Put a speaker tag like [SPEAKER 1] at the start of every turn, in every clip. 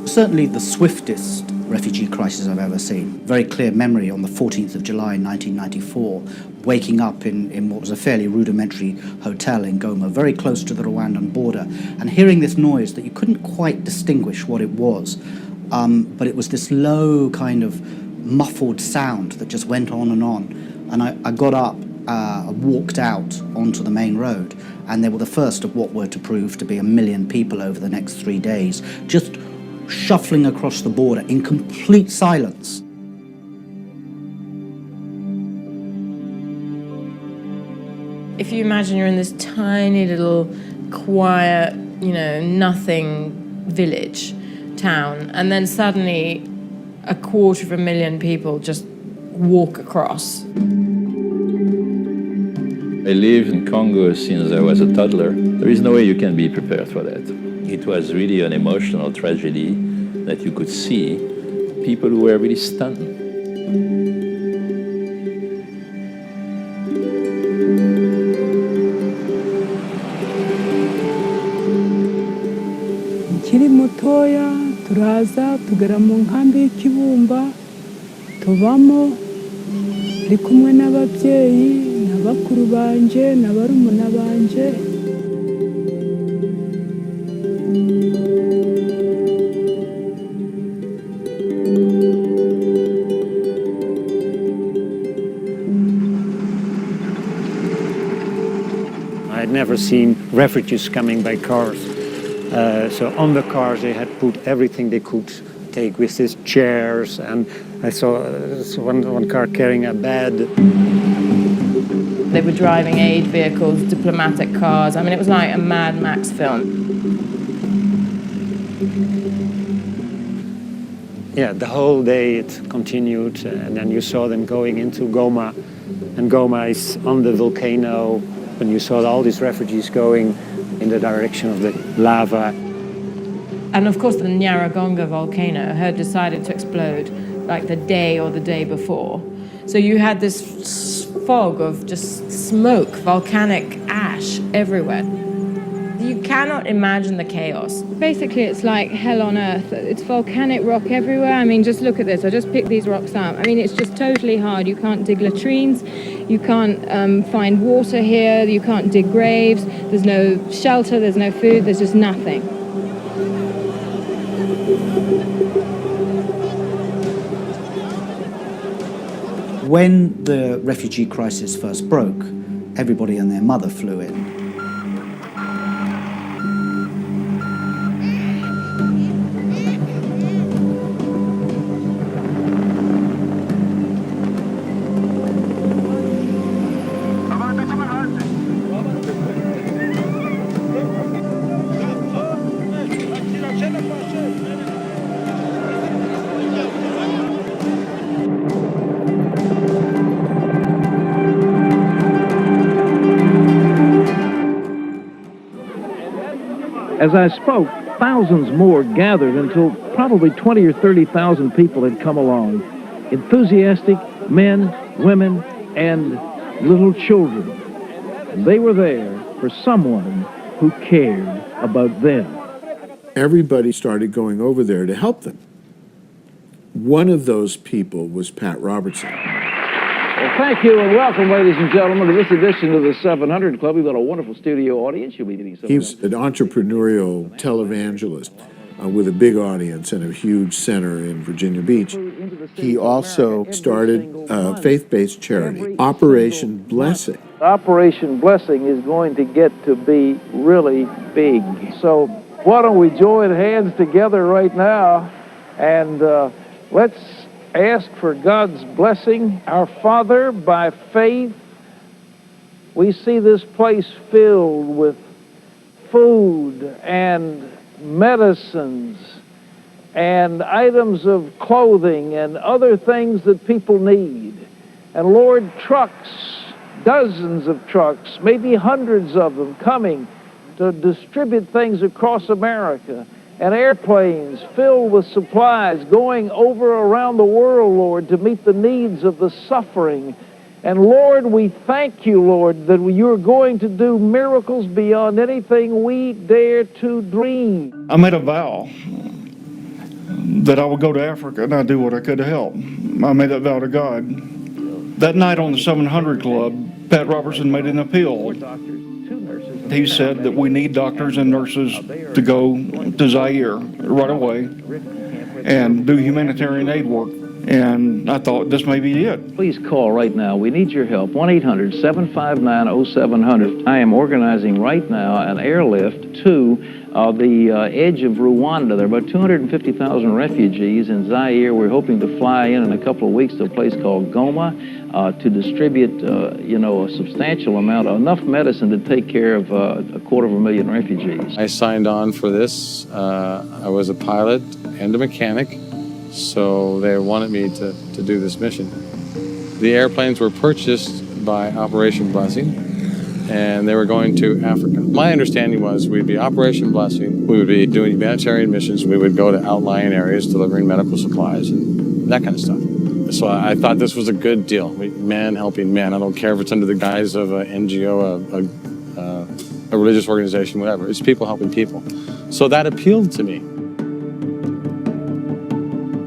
[SPEAKER 1] Certainly the swiftest refugee crisis I've ever seen. Very clear memory on the 14th of July 1994, waking up in what was a fairly rudimentary hotel in Goma, very close to the Rwandan border, and hearing this noise that you couldn't quite distinguish what it was, but it was this low kind of muffled sound that just went on. And I got up, walked out onto the main road, and they were the first of what were to prove to be 1 million people over the next 3 days, just shuffling across the border in complete silence.
[SPEAKER 2] If you imagine you're in this tiny little quiet, nothing village, town, and then suddenly 250,000 people just walk across.
[SPEAKER 3] I lived in Congo since I was a toddler. There is no way you can be prepared for that. It was really an emotional tragedy that you could see people who were really stunned.
[SPEAKER 4] Nkiri mutoya turaza tugera mu nkambi y'Ikibumba tubamo ndi kumwe n'ababyeyi n'abakuru banje n'abarumuna banje.
[SPEAKER 5] I had never seen refugees coming by cars. So on the cars they had put everything they could take with these chairs, and I saw one car carrying a bed.
[SPEAKER 2] They were driving aid vehicles, diplomatic cars. I mean, it was like a Mad Max film.
[SPEAKER 5] Yeah, the whole day it continued, and then you saw them going into Goma, and Goma is on the volcano, and you saw all these refugees going in the direction of the lava.
[SPEAKER 2] And of course, the Nyiragongo volcano had decided to explode like the day or the day before. So you had this fog of just smoke, volcanic ash everywhere. You cannot imagine the chaos.
[SPEAKER 6] Basically, it's like hell on earth. It's volcanic rock everywhere. I mean, just look at this. I just picked these rocks up. I mean, it's just totally hard. You can't dig latrines. You can't find water here. You can't dig graves. There's no shelter. There's no food. There's just nothing.
[SPEAKER 1] When the refugee crisis first broke, everybody and their mother flew in.
[SPEAKER 7] As I spoke, thousands more gathered until probably 20 or 30,000 people had come along. Enthusiastic men, women, and little children. They were there for someone who cared about them.
[SPEAKER 8] Everybody started going over there to help them. One of those people was Pat Robertson.
[SPEAKER 7] Well, thank you and welcome, ladies and gentlemen, to this edition of the 700 Club. We've got a wonderful studio audience. You'll be meeting some.
[SPEAKER 8] He was an entrepreneurial televangelist with a big audience and a huge center in Virginia Beach. He also started a faith-based charity, Operation Blessing.
[SPEAKER 7] Operation Blessing is going to get to be really big. So why don't we join hands together right now and let's ask for God's blessing. Our Father, by faith, we see this place filled with food and medicines and items of clothing and other things that people need. And Lord, trucks, dozens of trucks, maybe hundreds of them coming to distribute things across America, and airplanes filled with supplies going over around the world, Lord, to meet the needs of the suffering. And Lord, we thank you, Lord, that you're going to do miracles beyond anything we dare to dream.
[SPEAKER 9] I made a vow that I would go to Africa and I'd do what I could to help. I made that vow to God. That night on the 700 Club, Pat Robertson made an appeal. He said that we need doctors and nurses to go to Zaire right away and do humanitarian aid work. And I thought this may be it.
[SPEAKER 7] Please call right now. We need your help. 1-800-759-0700. I am organizing right now an airlift to the edge of Rwanda. There are about 250,000 refugees in Zaire. We're hoping to fly in a couple of weeks to a place called Goma to distribute, a substantial amount, enough medicine to take care of 250,000 refugees.
[SPEAKER 10] I signed on for this. I was a pilot and a mechanic, so they wanted me to do this mission. The airplanes were purchased by Operation Blessing, and they were going to Africa. My understanding was we'd be Operation Blessing, we would be doing humanitarian missions, we would go to outlying areas delivering medical supplies and that kind of stuff. So I thought this was a good deal. Man helping man. I don't care if it's under the guise of an NGO, a religious organization, whatever. It's people helping people. So that appealed to me.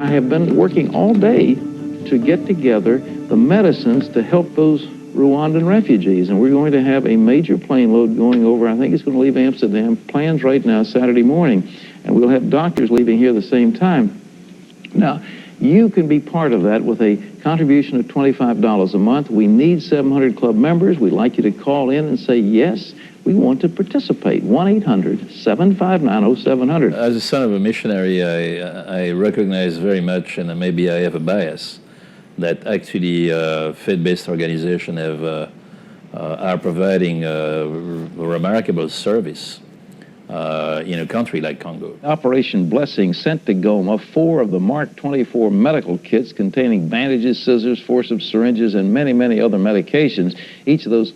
[SPEAKER 7] I have been working all day to get together the medicines to help those Rwandan refugees, and we're going to have a major plane load going over. I think it's going to leave Amsterdam. Plans right now Saturday morning, and we'll have doctors leaving here at the same time. Now, you can be part of that with a contribution of $25 a month. We need 700 Club members. We'd like you to call in and say, yes, we want to participate. 1-800-759-0700.
[SPEAKER 3] As a son of a missionary, I recognize very much, and maybe I have a bias, that actually faith-based organizations are providing a remarkable service in a country like Congo.
[SPEAKER 7] Operation Blessing sent to Goma 4 of the Mark 24 medical kits containing bandages, scissors, forceps, syringes, and many, many other medications. Each of those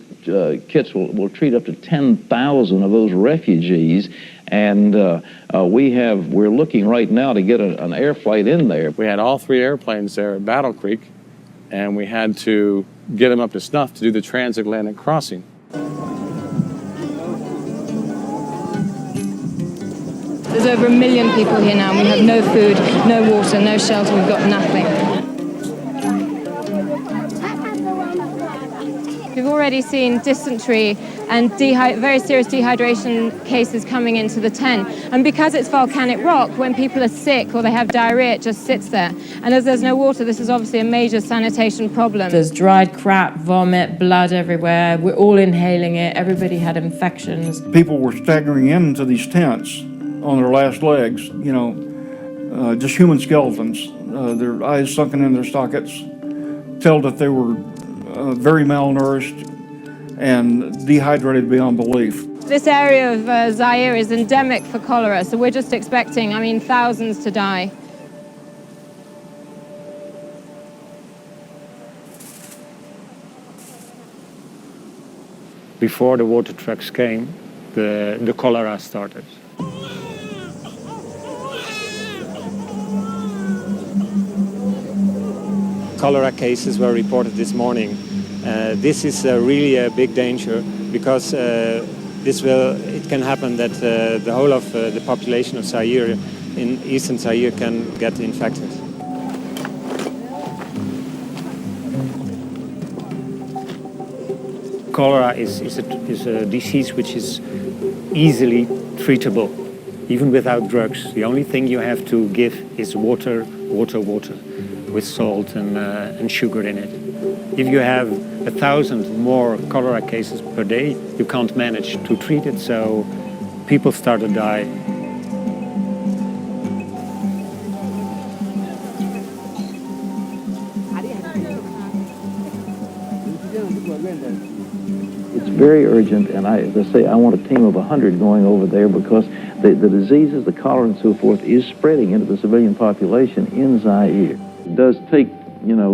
[SPEAKER 7] kits will treat up to 10,000 of those refugees, and we're looking right now to get an air flight in there.
[SPEAKER 10] We had all 3 airplanes there at Battle Creek, and we had to get them up to snuff to do the transatlantic crossing.
[SPEAKER 6] There's over 1 million people here now, and we have no food, no water, no shelter. We've got nothing. We've already seen dysentery and very serious dehydration cases coming into the tent. And because it's volcanic rock, when people are sick or they have diarrhea, it just sits there. And as there's no water, this is obviously a major sanitation problem.
[SPEAKER 2] There's dried crap, vomit, blood everywhere. We're all inhaling it. Everybody had infections.
[SPEAKER 9] People were staggering into these tents on their last legs, just human skeletons, their eyes sunken in their sockets, tell that they were very malnourished and dehydrated beyond belief.
[SPEAKER 6] This area of Zaire is endemic for cholera, so we're just expecting, thousands to die.
[SPEAKER 5] Before the water trucks came, the cholera started. cholera cases were reported this morning. This is really a big danger because it can happen that the whole of the population of Zaire in eastern Zaire can get infected. Cholera is a disease which is easily treatable, even without drugs. The only thing you have to give is water, with salt and sugar in it. If you have 1,000 more cholera cases per day, you can't manage to treat it, so people start to die.
[SPEAKER 7] It's very urgent, and as I say, I want a team of 100 going over there because the diseases, the cholera and so forth, is spreading into the civilian population in Zaire. It does take,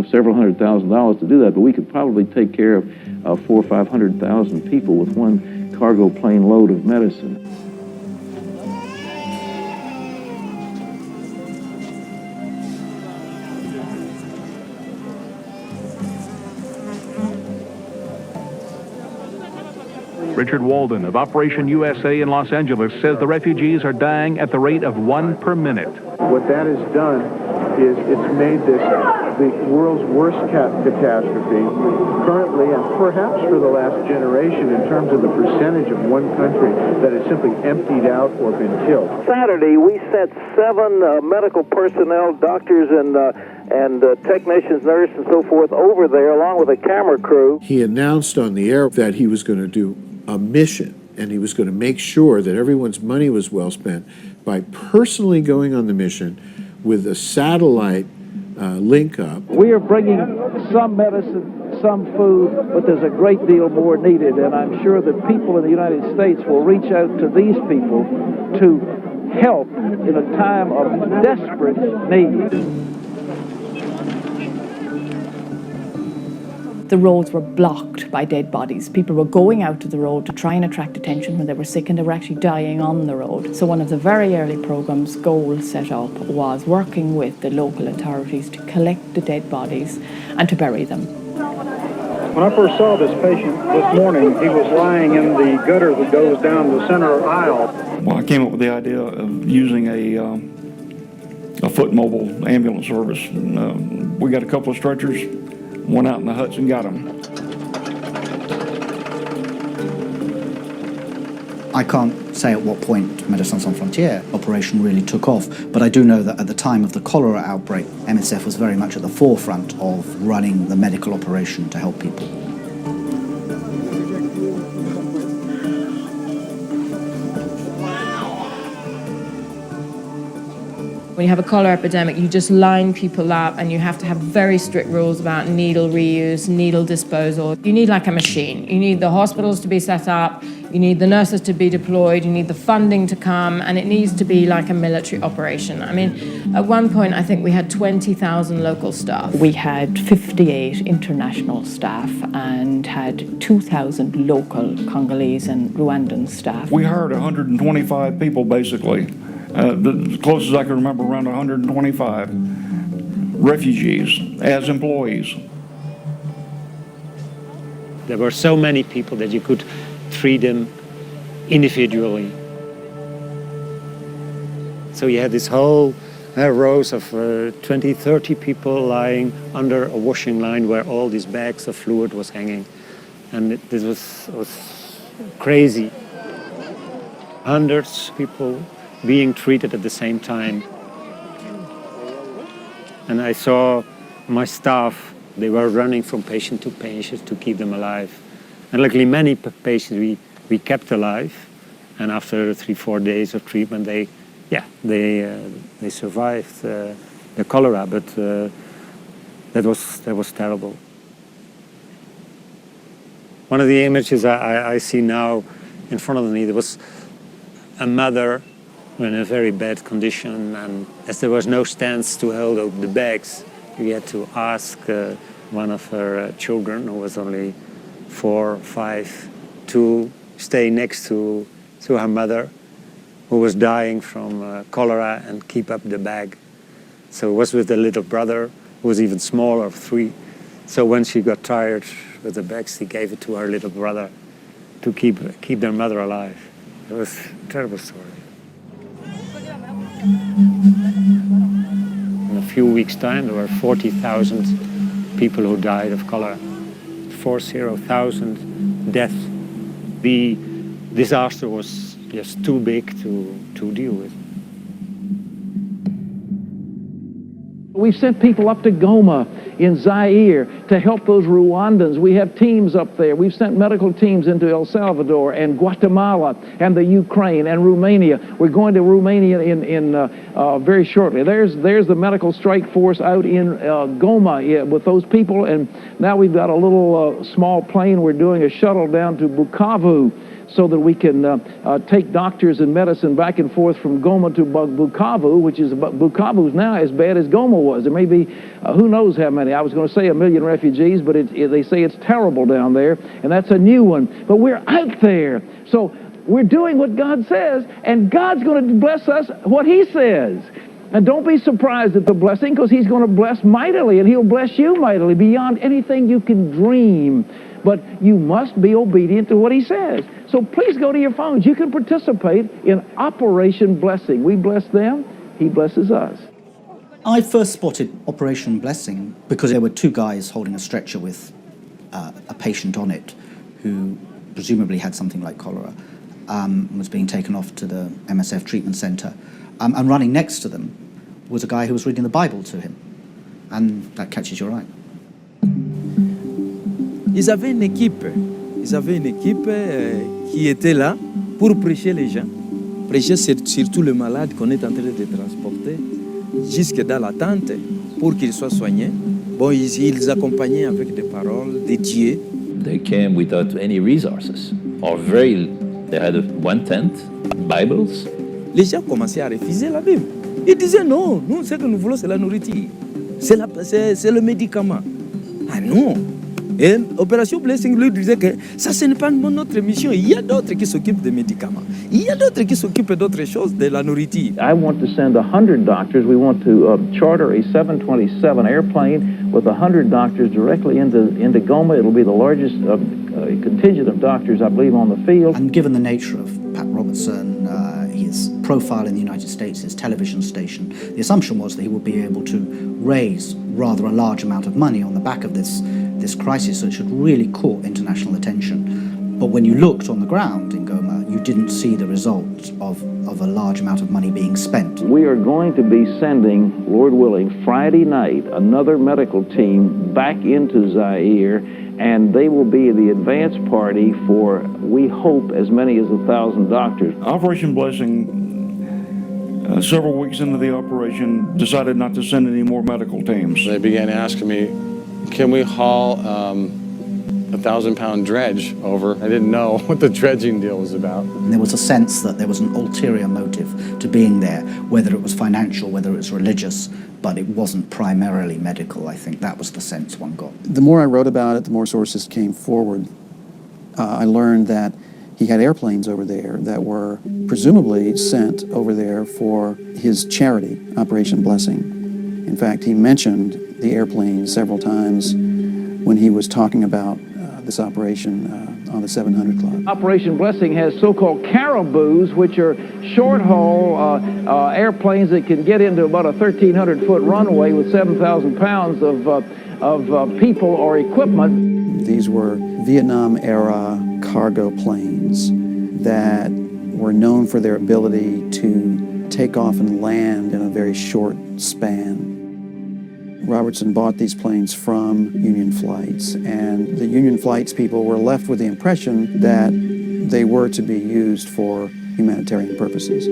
[SPEAKER 7] several $100,000 to do that, but we could probably take care of 400,000 or 500,000 people with one cargo plane load of medicine.
[SPEAKER 11] Richard Walden of Operation USA in Los Angeles says the refugees are dying at the rate of 1 per minute.
[SPEAKER 12] What that has done is it's made this the world's worst catastrophe currently, and perhaps for the last generation, in terms of the percentage of one country that has simply emptied out or been killed.
[SPEAKER 7] Saturday, we sent 7 medical personnel, doctors and technicians, nurses, and so forth over there, along with a camera crew.
[SPEAKER 8] He announced on the air that he was going to do a mission, and he was going to make sure that everyone's money was well spent by personally going on the mission with a satellite link up.
[SPEAKER 7] We are bringing some medicine, some food, but there's a great deal more needed, and I'm sure that people in the United States will reach out to these people to help in a time of desperate need.
[SPEAKER 13] The roads were blocked by dead bodies. People were going out to the road to try and attract attention when they were sick, and they were actually dying on the road. So one of the very early program's goals set up was working with the local authorities to collect the dead bodies and to bury them.
[SPEAKER 12] When I first saw this patient this morning, he was lying in the gutter that goes down the center aisle.
[SPEAKER 9] Well, I came up with the idea of using a foot mobile ambulance service. We got a couple of stretchers, went out in the huts and got them.
[SPEAKER 1] I can't say at what point Médecins Sans Frontières operation really took off, but I do know that at the time of the cholera outbreak, MSF was very much at the forefront of running the medical operation to help people.
[SPEAKER 2] When you have a cholera epidemic, you just line people up and you have to have very strict rules about needle reuse, needle disposal. You need like a machine. You need the hospitals to be set up, you need the nurses to be deployed, you need the funding to come, and it needs to be like a military operation. I mean, at one point, I think we had 20,000 local staff.
[SPEAKER 13] We had 58 international staff and had 2,000 local Congolese and Rwandan staff.
[SPEAKER 9] We hired 125 people, basically. The closest I can remember, around 125 refugees as employees.
[SPEAKER 5] There were so many people that you could treat them individually. So you had this whole rows of 20, 30 people lying under a washing line where all these bags of fluid was hanging. And this was crazy. Hundreds of people being treated at the same time. And I saw my staff, they were running from patient to patient to keep them alive. And luckily many patients we kept alive, and after 3-4 days of treatment they survived the cholera, but that was terrible. One of the images I see now in front of me, there was a mother in a very bad condition, and as there was no stands to hold the bags, we had to ask one of her children, who was only 4 or 5, to stay next to her mother, who was dying from cholera, and keep up the bag. So it was with the little brother was even smaller, 3. So when she got tired with the bags, he gave it to her little brother to keep their mother alive. It was a terrible story. In a few weeks' time, there were 40,000 people who died of cholera. 40,000 deaths. The disaster was just too big to deal with.
[SPEAKER 7] We've sent people up to Goma in Zaire to help those Rwandans. We have teams up there. We've sent medical teams into El Salvador and Guatemala and the Ukraine and Romania. We're going to Romania in very shortly. There's the medical strike force out in Goma with those people, and now we've got a little small plane. We're doing a shuttle down to Bukavu so that we can take doctors and medicine back and forth from Goma to Bukavu, which is Bukavu's now as bad as Goma was. There may be who knows how many. I was going to say 1 million refugees, but they say it's terrible down there, and that's a new one. But we're out there, so we're doing what God says, and God's going to bless us what He says. And don't be surprised at the blessing, because He's going to bless mightily, and He'll bless you mightily beyond anything you can dream. But you must be obedient to what He says. So please go to your phones. You can participate in Operation Blessing. We bless them, He blesses us.
[SPEAKER 1] I first spotted Operation Blessing because there were 2 guys holding a stretcher with a patient on it who presumably had something like cholera, was being taken off to the MSF treatment centre. And running next to them was a guy who was reading the Bible to him. And that catches your eye.
[SPEAKER 14] Ils avaient une équipe qui était là pour prêcher les gens. Prêcher surtout les malades qu'on est en train de transporter jusque dans la tente pour qu'ils soient soignés. Bon, ils accompagnaient avec des paroles de Dieu.
[SPEAKER 3] They came without any resources, or they had one tent, Bibles.
[SPEAKER 14] Les gens commençaient à refuser la Bible. Ils disaient non, nous, ce que nous voulons, c'est la nourriture. C'est le médicament. Ah non. Et Opération Blessing lui disait que ça, ce n'est pas notre mission. Il y a d'autres qui s'occupent des médicaments. Il y a d'autres qui s'occupent d'autres choses, de la nourriture.
[SPEAKER 7] I want to send 100 doctors. We want to charter a 727 airplane with 100 doctors directly into Goma. It'll be the largest contingent of doctors, I believe, on the field.
[SPEAKER 1] And given the nature of Pat Robertson, his profile in the United States, his television station, the assumption was that he would be able to raise rather a large amount of money on the back of this crisis that should really caught international attention. But when you looked on the ground in Goma, you didn't see the result of a large amount of money being spent.
[SPEAKER 7] We are going to be sending, Lord willing, Friday night, another medical team back into Zaire, and they will be the advance party for, we hope, as many as 1,000 doctors.
[SPEAKER 9] Operation Blessing, several weeks into the operation, decided not to send any more medical teams.
[SPEAKER 10] They began asking me, can we haul 1,000-pound dredge over? I didn't know what the dredging deal was about.
[SPEAKER 1] And there was a sense that there was an ulterior motive to being there, whether it was financial, whether it was religious, but it wasn't primarily medical. I think that was the sense one got.
[SPEAKER 15] The more I wrote about it, the more sources came forward. I learned that he had airplanes over there that were presumably sent over there for his charity, Operation Blessing. In fact, he mentioned the airplane several times when he was talking about this operation on the 700 Club.
[SPEAKER 7] Operation Blessing has so-called caribous, which are short-haul airplanes that can get into about a 1,300-foot runway with 7,000 pounds of people or equipment.
[SPEAKER 15] These were Vietnam-era cargo planes that were known for their ability to take off and land in a very short span. Robertson bought these planes from Union Flights, and the Union Flights people were left with the impression that they were to be used for humanitarian purposes.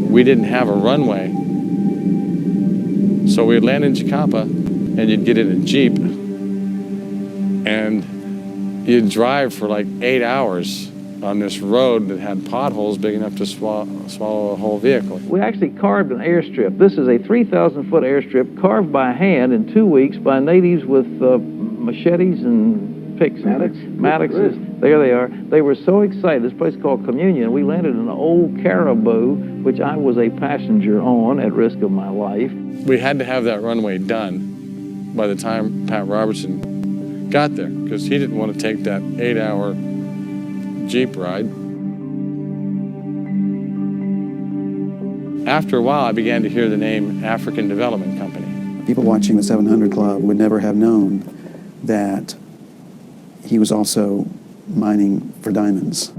[SPEAKER 10] We didn't have a runway, so we'd land in Chicapa, and you'd get in a Jeep, and you'd drive for like 8 hours on this road that had potholes big enough to swallow a whole vehicle.
[SPEAKER 7] We actually carved an airstrip. This is a 3,000-foot airstrip carved by hand in 2 weeks by natives with machetes and picks. Maddox's. There they are. They were so excited. This place called Communion. We landed in an old Caribou, which I was a passenger on at risk of my life.
[SPEAKER 10] We had to have that runway done by the time Pat Robertson got there, because he didn't want to take that 8-hour Jeep ride. After a while, I began to hear the name African Development Company.
[SPEAKER 15] People watching the 700 Club would never have known that he was also mining for diamonds.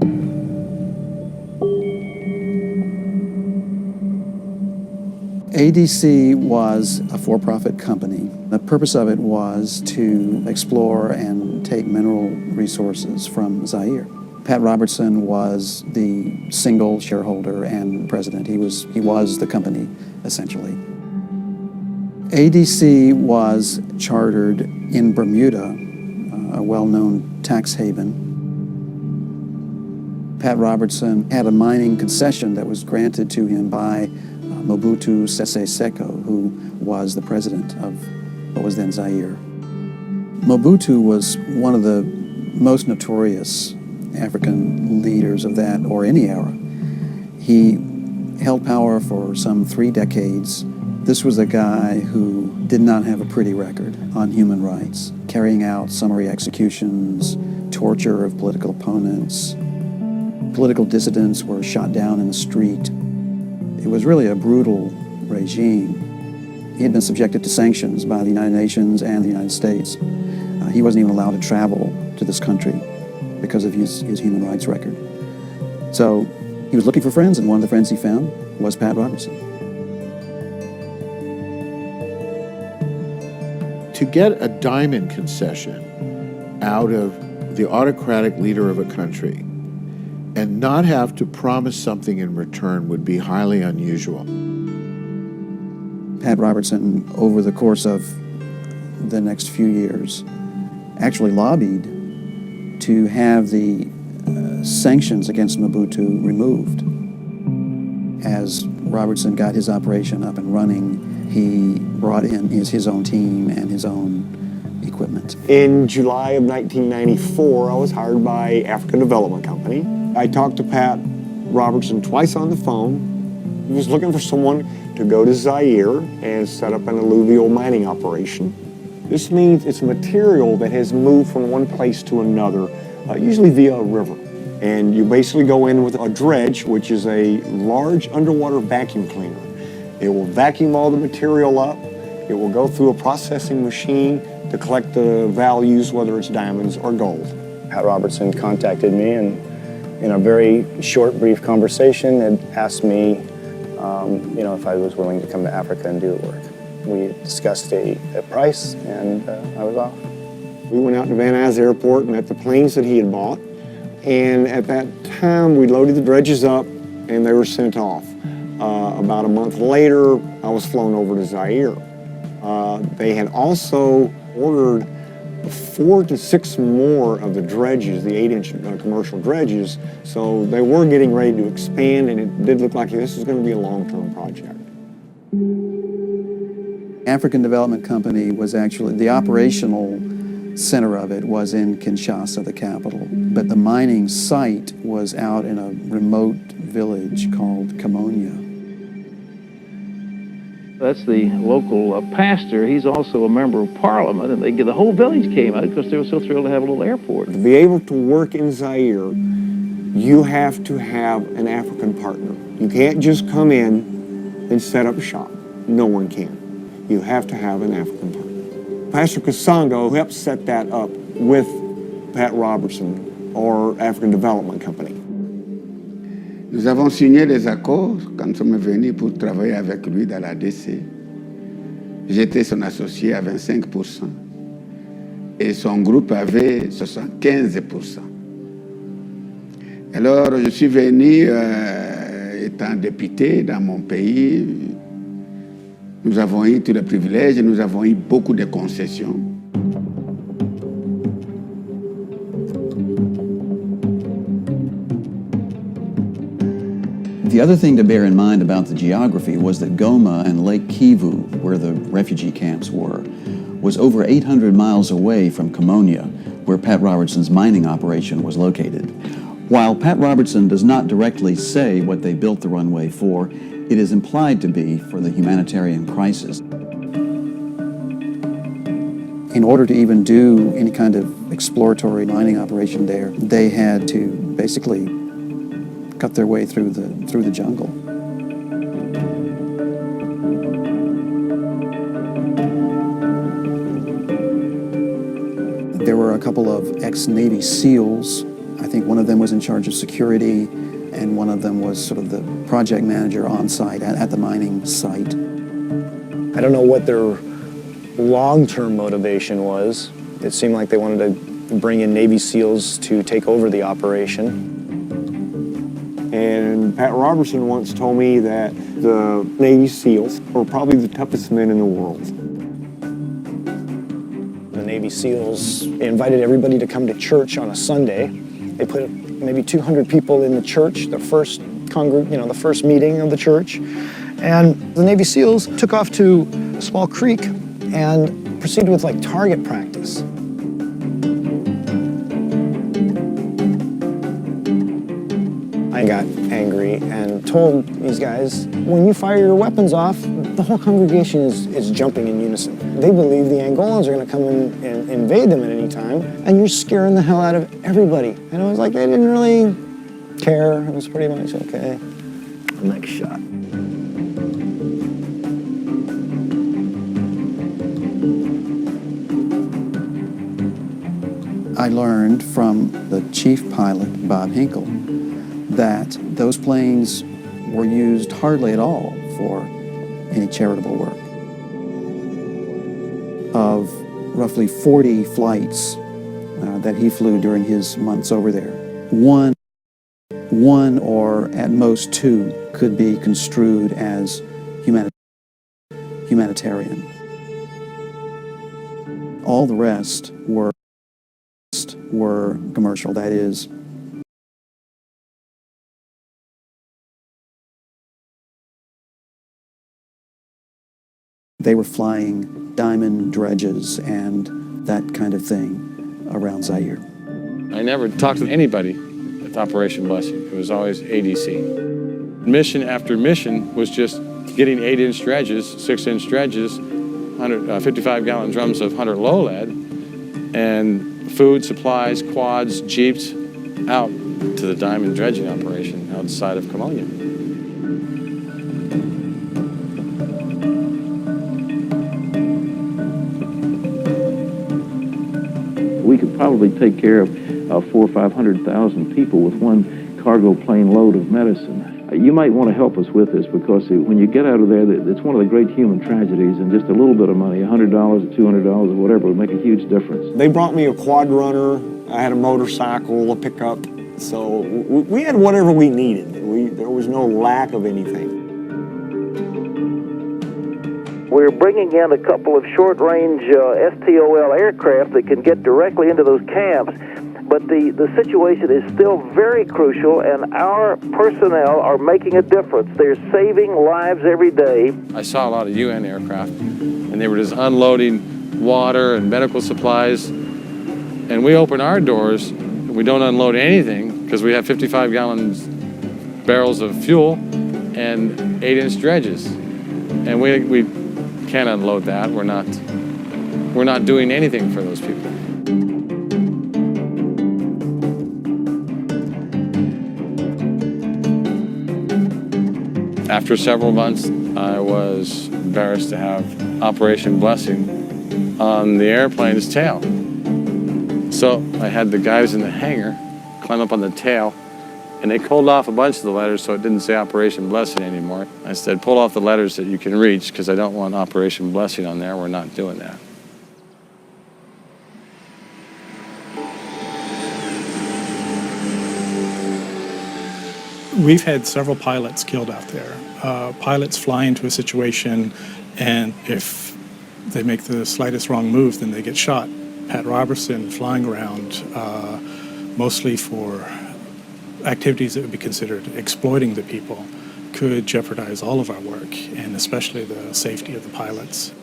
[SPEAKER 15] ADC was a for-profit company. The purpose of it was to explore and take mineral resources from Zaire. Pat Robertson was the single shareholder and president. He was the company, essentially. ADC was chartered in Bermuda, a well-known tax haven. Pat Robertson had a mining concession that was granted to him by Mobutu Sese Seko, who was the president of what was then Zaire. Mobutu was one of the most notorious African leaders of that or any era. He held power for some 3 decades. This was a guy who did not have a pretty record on human rights, carrying out summary executions, torture of political opponents. Political dissidents were shot down in the street. It was really a brutal regime. He had been subjected to sanctions by the United Nations and the United States. He wasn't even allowed to travel to this country because of his human rights record. So he was looking for friends, and one of the friends he found was Pat Robertson.
[SPEAKER 8] To get a diamond concession out of the autocratic leader of a country and not have to promise something in return would be highly unusual.
[SPEAKER 15] Pat Robertson, over the course of the next few years, actually lobbied to have the sanctions against Mobutu removed. As Robertson got his operation up and running, he brought in his own team and his own equipment.
[SPEAKER 16] In July of 1994, I was hired by African Development Company. I talked to Pat Robertson twice on the phone. He was looking for someone to go to Zaire and set up an alluvial mining operation. This means it's material that has moved from one place to another, usually via a river. And you basically go in with a dredge, which is a large underwater vacuum cleaner. It will vacuum all the material up. It will go through a processing machine to collect the values, whether it's diamonds or gold.
[SPEAKER 17] Pat Robertson contacted me, and in a very short, brief conversation, had asked me, if I was willing to come to Africa and do the work. We discussed a price, and I was off.
[SPEAKER 16] We went out to Van Nuys Airport and met the planes that he had bought. And at that time, we loaded the dredges up, and they were sent off. About a month later, I was flown over to Zaire. They had also ordered 4 to 6 more of the dredges, the 8-inch commercial dredges, so they were getting ready to expand, and it did look like this was going to be a long-term project.
[SPEAKER 15] African Development Company was actually, the operational center of it was in Kinshasa, the capital, but the mining site was out in a remote village called Kamonia.
[SPEAKER 7] That's the local pastor. He's also a member of parliament, and the whole village came out because they were so thrilled to have a little airport.
[SPEAKER 16] To be able to work in Zaire, you have to have an African partner. You can't just come in and set up shop. No one can. You have to have an African partner. Pastor Cocngo helped set that up with Pat Robertson, or African Development Company.
[SPEAKER 18] Nous avons signé des accords quand nous sommes venus pour travailler avec lui dans la DC. J'étais son associé à 25% et son groupe avait 75%. Alors je suis venu étant député dans mon pays. Nous avons eu tous les privilèges, nous avons eu beaucoup de concessions.
[SPEAKER 15] The other thing to bear in mind about the geography was that Goma and Lake Kivu, where the refugee camps were, was over 800 miles away from Kamonia. where Pat Robertson's mining operation was located. While Pat Robertson does not directly say what they built the runway for, it is implied to be for the humanitarian crisis. In order to even do any kind of exploratory mining operation there, they had to basically cut their way through the jungle. There were a couple of ex-Navy SEALs. I think one of them was in charge of security, and one of them was sort of the project manager on site at the mining site.
[SPEAKER 17] I don't know what their long-term motivation was. It seemed like they wanted to bring in Navy SEALs to take over the operation.
[SPEAKER 16] And Pat Robertson once told me that the Navy SEALs were probably the toughest men in the world.
[SPEAKER 17] The Navy SEALs invited everybody to come to church on a Sunday. They put maybe 200 people in the church, the first the first meeting of the church. And the Navy SEALs took off to a small creek and proceeded with like target practice. I got angry and told these guys, when you fire your weapons off, the whole congregation is jumping in unison. They believe the Angolans are going to come in and invade them at any time, and you're scaring the hell out of everybody. And it was like they didn't really care. It was pretty much okay. Next shot.
[SPEAKER 15] I learned from the chief pilot, Bob Hinkle, that those planes were used hardly at all for any charitable work. Of roughly 40 flights that he flew during his months over there, one or at most two could be construed as humanitarian. All the rest were commercial, that is, they were flying diamond dredges and that kind of thing around Zaire.
[SPEAKER 10] I never talked to anybody at Operation Blessing. It was always ADC. Mission after mission was just getting 8-inch dredges, 6-inch dredges, 55-gallon drums of 100 low lead, and food, supplies, quads, jeeps out to the diamond dredging operation outside of Cocngo.
[SPEAKER 7] We could probably take care of 400,000 or 500,000 people with one cargo plane load of medicine. You might want to help us with this because when you get out of there, it's one of the great human tragedies, and just a little bit of money, $100 or $200 or whatever, would make a huge difference.
[SPEAKER 16] They brought me a quad runner. I had a motorcycle, a pickup. So we had whatever we needed. There was no lack of anything.
[SPEAKER 7] We're bringing in a couple of short-range STOL aircraft that can get directly into those camps, but the situation is still very crucial, and our personnel are making a difference. They're saving lives every day.
[SPEAKER 10] I saw a lot of UN aircraft, and they were just unloading water and medical supplies, and we open our doors, and we don't unload anything because we have 55-gallon barrels of fuel and 8-inch dredges, and we can't unload that. We're not doing anything for those people. After several months, I was embarrassed to have Operation Blessing on the airplane's tail. So I had the guys in the hangar climb up on the tail, and they pulled off a bunch of the letters so it didn't say Operation Blessing anymore. I said, pull off the letters that you can reach because I don't want Operation Blessing on there. We're not doing that.
[SPEAKER 19] We've had several pilots killed out there. Pilots fly into a situation, and if they make the slightest wrong move, then they get shot. Pat Robertson flying around mostly for activities that would be considered exploiting the people could jeopardize all of our work, and especially the safety of the pilots.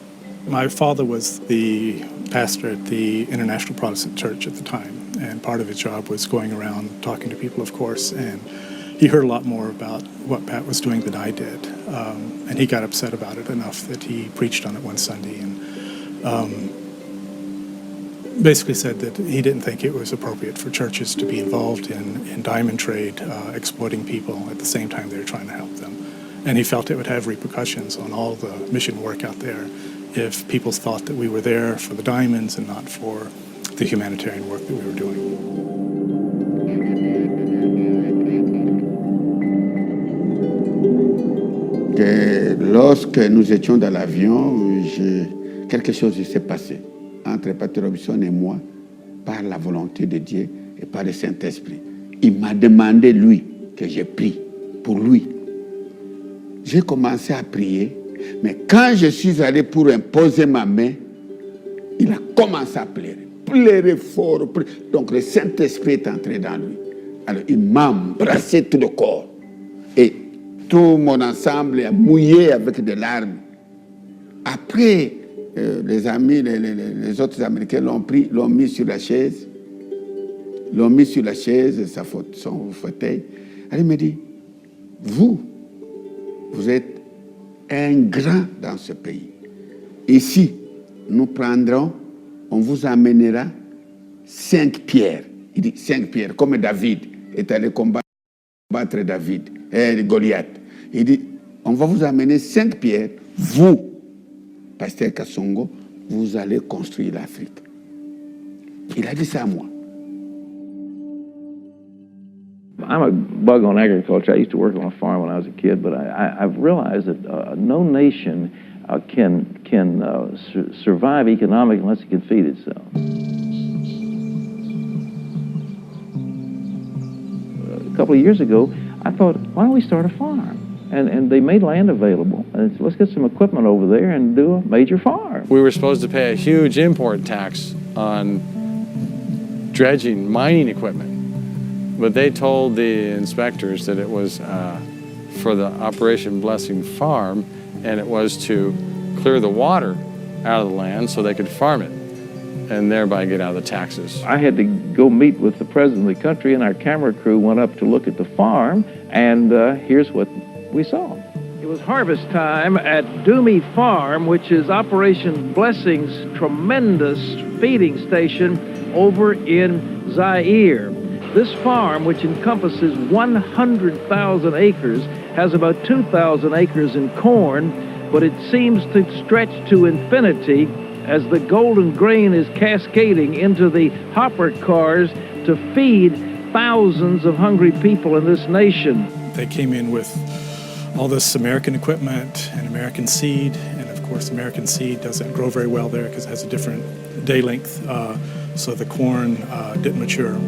[SPEAKER 19] My father was the pastor at the International Protestant Church at the time, and part of his job was going around talking to people, of course, and he heard a lot more about what Pat was doing than I did, and he got upset about it enough that he preached on it one Sunday and basically said that he didn't think it was appropriate for churches to be involved in diamond trade, exploiting people at the same time they were trying to help them. And he felt it would have repercussions on all the mission work out there if people thought that we were there for the diamonds and not for the humanitarian work that we were doing.
[SPEAKER 18] Que lorsque nous étions dans l'avion, quelque chose s'est passé entre Patrick Robinson et moi par la volonté de Dieu et par le Saint-Esprit. Il m'a demandé, lui, que j'ai prie pour lui. J'ai commencé à prier, mais quand je suis allé pour imposer ma main, il a commencé à pleurer fort. Donc le Saint-Esprit est entré dans lui. Alors il m'a embrassé tout le corps. Et tout mon ensemble est mouillé avec des larmes. Après, les amis, les autres Américains l'ont pris, l'ont mis sur la chaise. L'ont mis sur la chaise, son fauteuil. Elle me dit, vous êtes un grand dans ce pays. Ici, nous prendrons, on vous amènera 5 pierres. Il dit 5 pierres, comme David est allé combattre David et Goliath. Il dit, on va vous amener 5 pierres. Vous, pasteur Cocngo, vous allez construire l'Afrique. Il a dit ça à moi.
[SPEAKER 20] I'm a bug on agriculture. I used to work on a farm when I was a kid, but I've realized that no nation can survive economically unless it can feed itself. A couple of years ago, I thought, why don't we start a farm? And they made land available. And said, let's get some equipment over there and do a major farm.
[SPEAKER 10] We were supposed to pay a huge import tax on dredging, mining equipment. But they told the inspectors that it was for the Operation Blessing Farm, and it was to clear the water out of the land so they could farm it and thereby get out of the taxes.
[SPEAKER 20] I had to go meet with the president of the country, and our camera crew went up to look at the farm, and here's what we saw. It was harvest time at Dumi Farm, which is Operation Blessing's tremendous feeding station over in Zaire. This farm, which encompasses 100,000 acres, has about 2,000 acres in corn, but it seems to stretch to infinity as the golden grain is cascading into the hopper cars to feed thousands of hungry people in this nation.
[SPEAKER 19] They came in with all this American equipment and American seed, and of course American seed doesn't grow very well there because it has a different day length, so the corn didn't mature.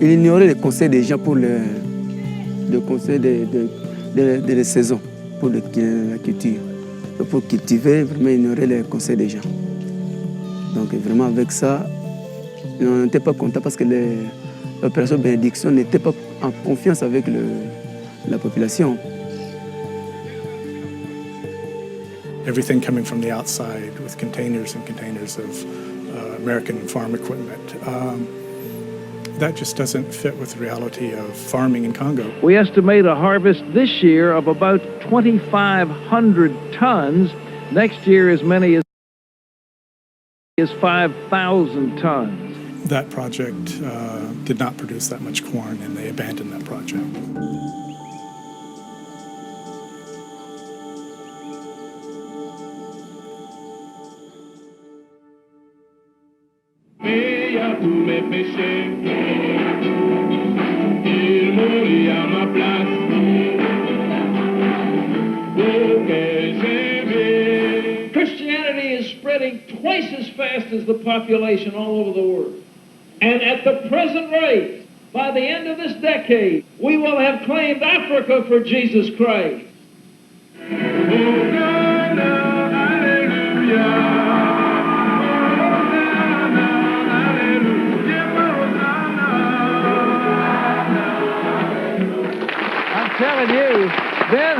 [SPEAKER 14] Il ignorait le conseil des gens pour le conseil des saisons pour la culture. Pour cultiver, vraiment ignorer les conseils des gens. Donc vraiment avec ça, on n'était pas content parce que l'opération bénédiction n'était pas en confiance avec la population.
[SPEAKER 19] Everything coming from the outside with containers and containers of American farm equipment. That just doesn't fit with the reality of farming in Congo.
[SPEAKER 20] We estimate a harvest this year of about 2,500 tons. Next year, as many as 5,000 tons.
[SPEAKER 19] That project did not produce that much corn, and they abandoned that project.
[SPEAKER 21] Tous mes péchés, il mourit à ma place pour que j'aime.
[SPEAKER 22] Christianity is spreading twice as fast as the population all over the world. And at the present rate, by the end of this decade, we will have claimed Africa for Jesus Christ.
[SPEAKER 20] Telling you, Ben,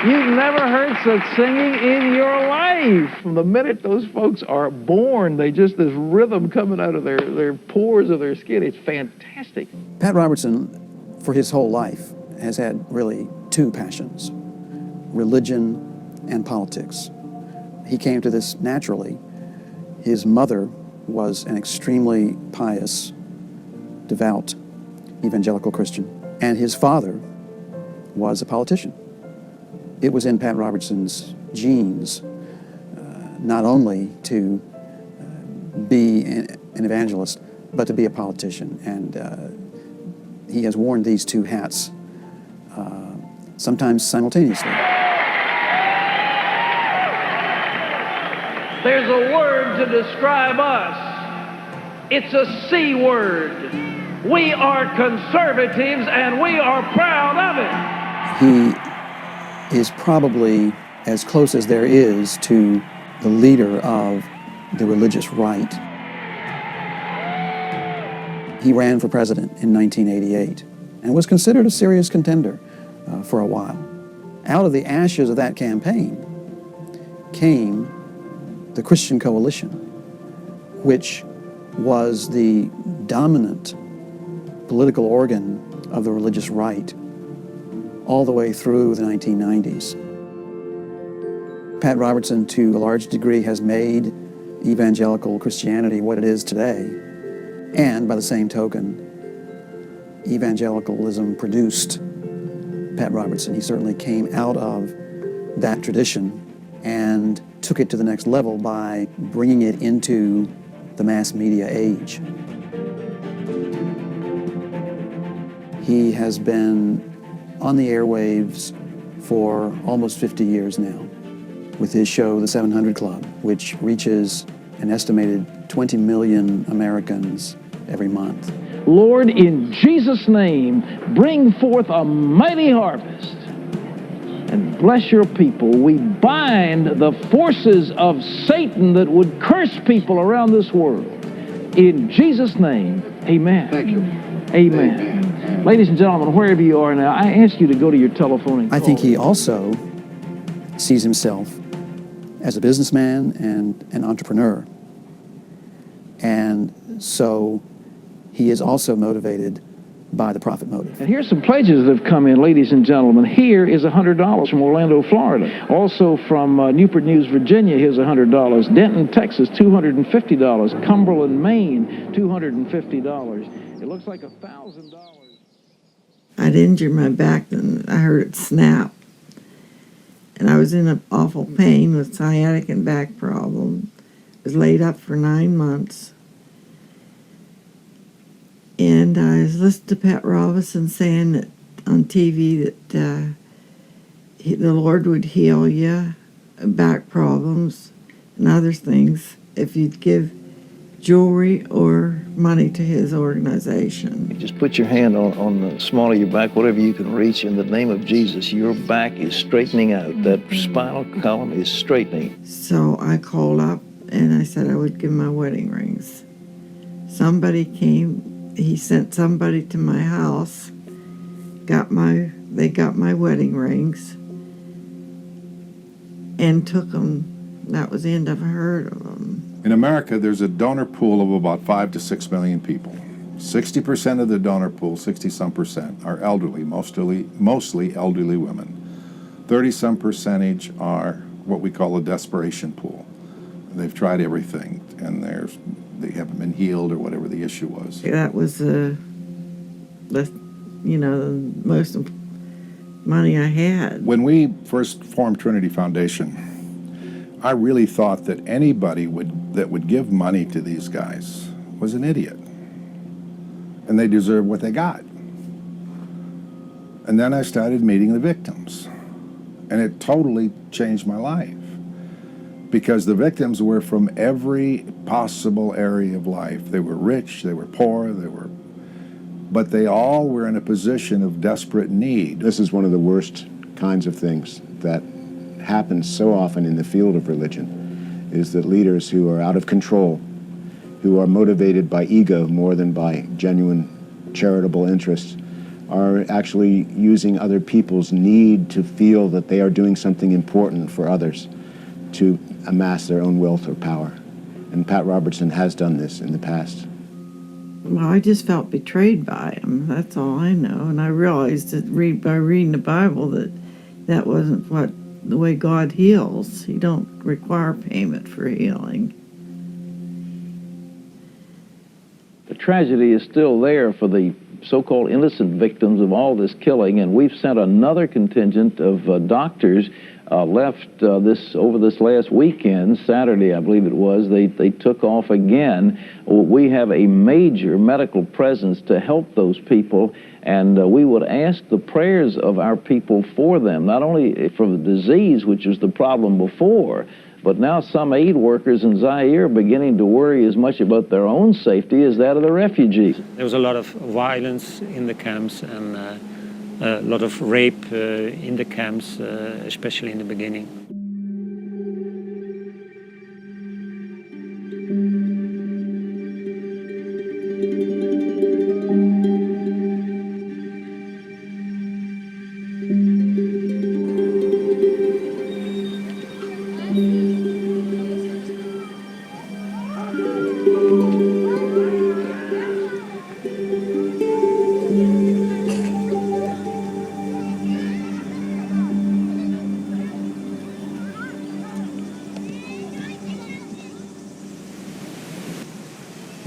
[SPEAKER 20] you've never heard of singing in your life. From the minute those folks are born, they just, this rhythm coming out of their pores of their skin. It's fantastic.
[SPEAKER 15] Pat Robertson, for his whole life, has had really two passions, religion and politics. He came to this naturally. His mother was an extremely pious, devout, evangelical Christian, and his father was a politician. It was in Pat Robertson's genes not only to be an evangelist, but to be a politician. And he has worn these two hats sometimes simultaneously.
[SPEAKER 22] There's a word to describe us. It's a C word. We are conservatives and we are proud of it.
[SPEAKER 15] He is probably as close as there is to the leader of the religious right. He ran for president in 1988 and was considered a serious contender for a while. Out of the ashes of that campaign came the Christian Coalition, which was the dominant political organ of the religious right all the way through the 1990s. Pat Robertson, to a large degree, has made evangelical Christianity what it is today. And by the same token, evangelicalism produced Pat Robertson. He certainly came out of that tradition and took it to the next level by bringing it into the mass media age. He has been on the airwaves for almost 50 years now with his show, The 700 Club, which reaches an estimated 20 million Americans every month.
[SPEAKER 20] Lord, in Jesus' name, bring forth a mighty harvest and bless your people. We bind the forces of Satan that would curse people around this world. In Jesus' name, amen.
[SPEAKER 8] Thank you.
[SPEAKER 20] Amen. Ladies and gentlemen, wherever you are now, I ask you to go to your telephone and call.
[SPEAKER 15] I think he also sees himself as a businessman and an entrepreneur. And so he is also motivated by the profit motive.
[SPEAKER 20] And here's some pledges that have come in, ladies and gentlemen. Here is $100 from Orlando, Florida. Also from Newport News, Virginia, here's $100. Denton, Texas, $250. Cumberland, Maine, $250. It looks like $1,000.
[SPEAKER 4] I'd injured my back and I heard it snap. And I was in an awful pain with sciatic and back problem. Was laid up for 9 months. And I was listening to Pat Robertson saying that on TV that the Lord would heal you, back problems and other things, if you'd give jewelry or money to his organization.
[SPEAKER 6] You just put your hand on the small of your back, whatever you can reach. In the name of Jesus, your back is straightening out. That spinal column is straightening.
[SPEAKER 4] So I called up and I said I would give my wedding rings. Somebody came. He sent somebody to my house, they got my wedding rings, and took them. That was the end I've heard of them.
[SPEAKER 23] In America, there's a donor pool of about 5 to 6 million people. 60% of the donor pool, 60-some percent, are elderly, mostly elderly women. 30-some percentage are what we call a desperation pool. They've tried everything, and they haven't been healed or whatever the issue was.
[SPEAKER 4] That was the most money I had.
[SPEAKER 23] When we first formed Trinity Foundation, I really thought that anybody that would give money to these guys was an idiot, and they deserved what they got. And then I started meeting the victims, and it totally changed my life. Because the victims were from every possible area of life. They were rich, they were poor, but they all were in a position of desperate need.
[SPEAKER 24] This is one of the worst kinds of things that happens so often in the field of religion, is that leaders who are out of control, who are motivated by ego more than by genuine charitable interests, are actually using other people's need to feel that they are doing something important for others to amass their own wealth or power. And Pat Robertson has done this in the past.
[SPEAKER 4] Well, I just felt betrayed by him. That's all I know. And I realized that by reading the Bible that wasn't the way God heals. He don't require payment for healing.
[SPEAKER 20] The tragedy is still there for the so-called innocent victims of all this killing, and we've sent another contingent of doctors left over this last weekend, Saturday I believe it was. They took off again. We have a major medical presence to help those people, and we would ask the prayers of our people for them, not only for the disease, which was the problem before, but now some aid workers in Zaire are beginning to worry as much about their own safety as that of the refugees.
[SPEAKER 5] There was a lot of violence in the camps and a lot of rape in the camps, especially in the beginning.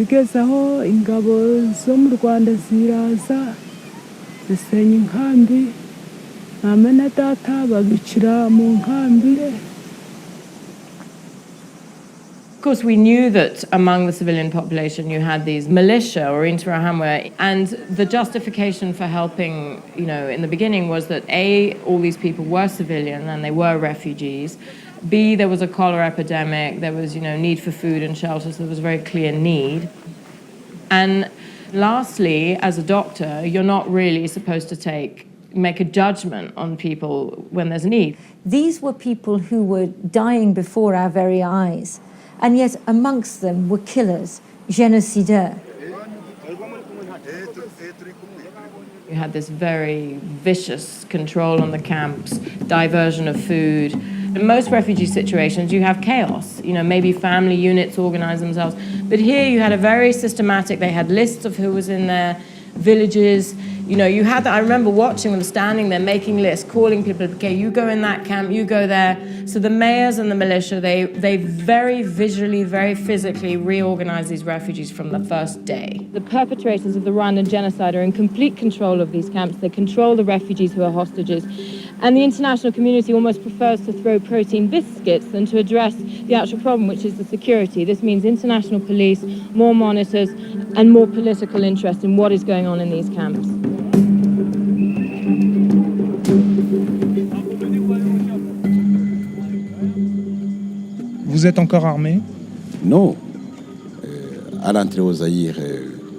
[SPEAKER 2] Bigeze aho ingabo zo mu Rwanda ziraza zisenya inkambi bamena data babicira mu nkambi.
[SPEAKER 11] Of course, we knew that among the civilian population you had these militia or Interahamwe, and the justification for helping, in the beginning was that A, all these people were civilian and they were refugees. B, there was a cholera epidemic, there was, need for food and shelter, so there was a very clear need. And lastly, as a doctor, you're not really supposed to make a judgment on people when there's need.
[SPEAKER 12] These were people who were dying before our very eyes, and yet amongst them were killers, génocideurs.
[SPEAKER 11] You had this very vicious control on the camps, diversion of food. In most refugee situations, you have chaos. Maybe family units organize themselves. But here you had a very systematic, they had lists of who was in their villages. You had that, I remember watching them standing there, making lists, calling people, okay, you go in that camp, you go there. So the mayors and the militia, they very visually, very physically reorganize these refugees from the first day.
[SPEAKER 2] The perpetrators of the Rwandan genocide are in complete control of these camps. They control the refugees who are hostages. And the international community almost prefers to throw protein biscuits than to address the actual problem, which is the security. This means international police, more monitors, and more political interest in what is going on in these camps.
[SPEAKER 13] Vous êtes encore armé?
[SPEAKER 25] Non. À l'entrée au Zaïre,